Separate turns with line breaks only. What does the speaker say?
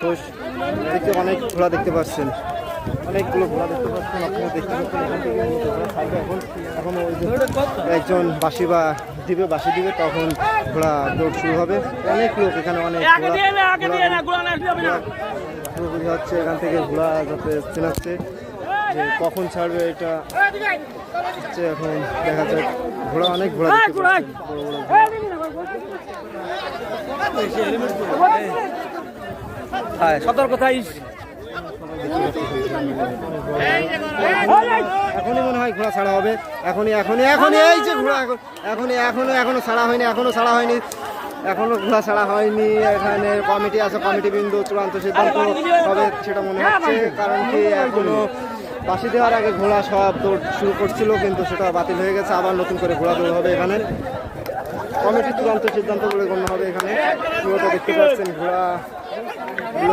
ঘোষ দেখতে অনেক ঘোড়া দেখতে পাচ্ছেন, অনেকগুলো ঘোড়া দেখতে পাচ্ছেন। আপনারা দেখতে পাচ্ছেন এখান থেকে ঘোড়া ছাড়বে এখন ওই যে একজন বাঁশি দিবে তখন ঘোড়া দৌড় শুরু হবে। অনেক লোক এখানে, অনেক পুরোপুরি হচ্ছে এখান থেকে ঘোড়া যাতে চেনাচ্ছে যে কখন ছাড়বে, এটা হচ্ছে এখন দেখা যায়। অনেক ঘোড়া দেখতে পাচ্ছেন,
সতর্কতাই
এখনই মনে হয় ঘোড়া ছাড়া হবে। এখনই এই যে ঘোড়া এখনো ছাড়া হয়নি, এখনো ঘোড়া ছাড়া হয়নি। এখানে কমিটি আছে, কমিটি বিন্দু চূড়ান্ত সিদ্ধান্ত হবে সেটা মনে হচ্ছে। কারণ কি এখনো বাঁশি দেওয়ার আগে ঘোড়া সব দৌড় শুরু করছিল, কিন্তু সেটা বাতিল হয়ে গেছে। আবার নতুন করে ঘোড়া দৌড় হবে। এখানে কমিটি চূড়ান্ত সিদ্ধান্ত বলে গণ্য হবে। এখানে পুরোটা দেখতে পাচ্ছেন ঘোড়া